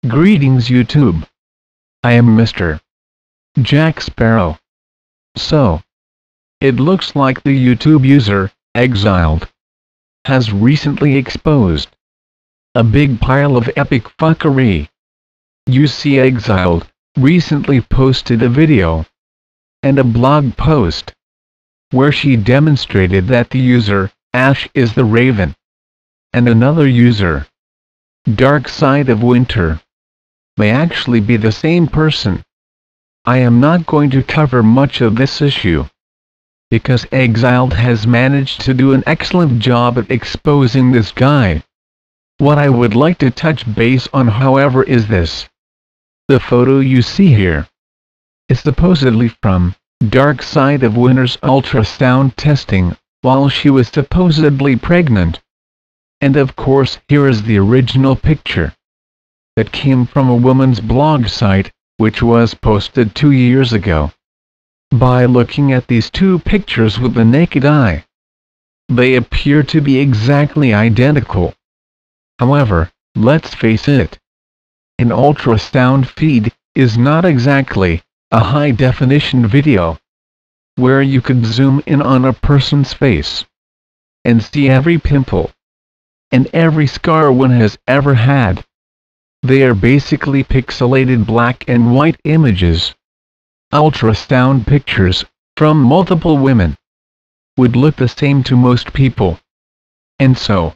Greetings YouTube. I am Mr. Jack Sparrow. So, it looks like the YouTube user, xxxild, has recently exposed a big pile of epic fuckery. You see, xxxild recently posted a video and a blog post where she demonstrated that the user, AsheIsTheRaven, and another user, Darkside of Winter, may actually be the same person. I am not going to cover much of this issue, because xxxild has managed to do an excellent job at exposing this guy. What I would like to touch base on, however, is this. The photo you see here is supposedly from Darkside of Winter's ultrasound testing while she was supposedly pregnant. And of course, here is the original picture that came from a woman's blog site, which was posted 2 years ago. By looking at these two pictures with the naked eye, they appear to be exactly identical. However, let's face it, an ultrasound feed is not exactly a high-definition video where you could zoom in on a person's face and see every pimple and every scar one has ever had. They are basically pixelated black and white images. Ultrasound pictures from multiple women would look the same to most people. And so,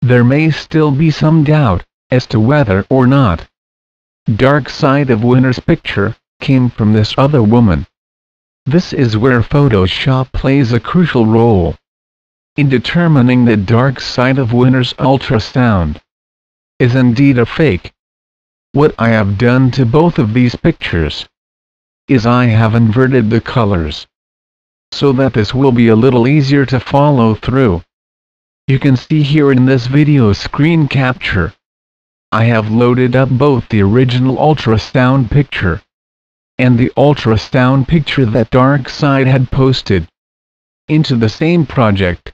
there may still be some doubt as to whether or not Darkside of Winter's picture came from this other woman. This is where Photoshop plays a crucial role in determining that Darkside of Winter's ultrasound is indeed a fake. What I have done to both of these pictures is I have inverted the colors so that this will be a little easier to follow through. You can see here in this video screen capture, I have loaded up both the original ultrasound picture and the ultrasound picture that Darkside had posted into the same project.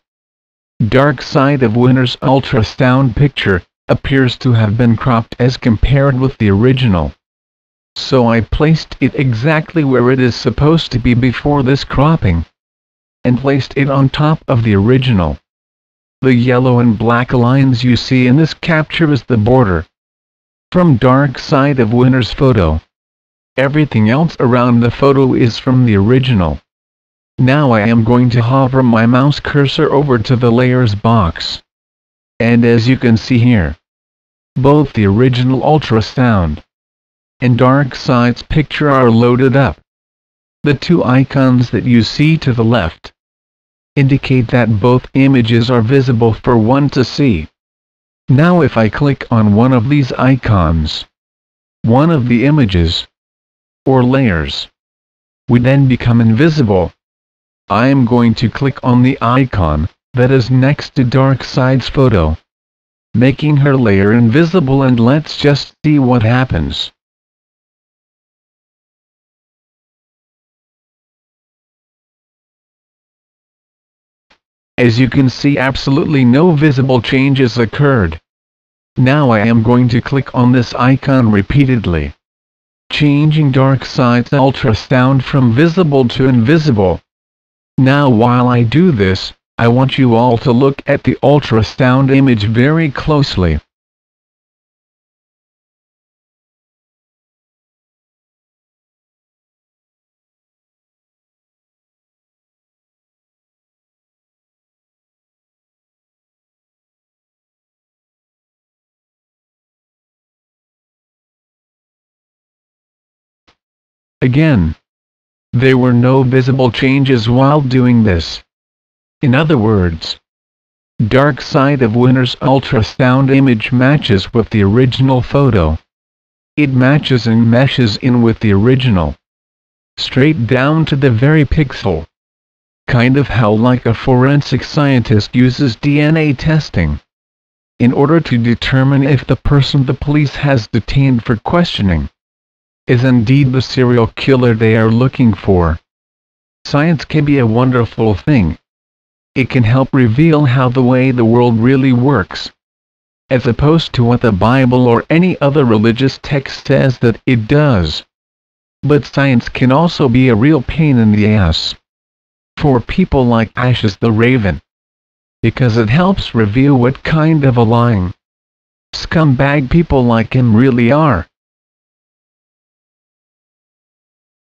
Darkside of Winter's ultrasound picture appears to have been cropped as compared with the original. So I placed it exactly where it is supposed to be before this cropping, and placed it on top of the original. The yellow and black lines you see in this capture is the border from Darkside of Winter's photo. Everything else around the photo is from the original. Now I am going to hover my mouse cursor over to the layers box. And as you can see here, both the original ultrasound and Darkside's picture are loaded up. The two icons that you see to the left indicate that both images are visible for one to see. Now if I click on one of these icons, one of the images or layers would then become invisible. I am going to click on the icon that is next to Darkside's photo, making her layer invisible, and let's just see what happens. As you can see, absolutely no visible changes occurred. Now I am going to click on this icon repeatedly, changing Darkside's ultrasound from visible to invisible. Now while I do this, I want you all to look at the ultrasound image very closely. Again, there were no visible changes while doing this. In other words, Darkside of Winter's ultrasound image matches with the original photo. It matches and meshes in with the original, straight down to the very pixel. Kind of how like a forensic scientist uses DNA testing in order to determine if the person the police has detained for questioning is indeed the serial killer they are looking for. Science can be a wonderful thing. It can help reveal how the way the world really works. as opposed to what the Bible or any other religious text says that it does. But science can also be a real pain in the ass for people like AsheIsTheRaven, because it helps reveal what kind of a lying scumbag people like him really are.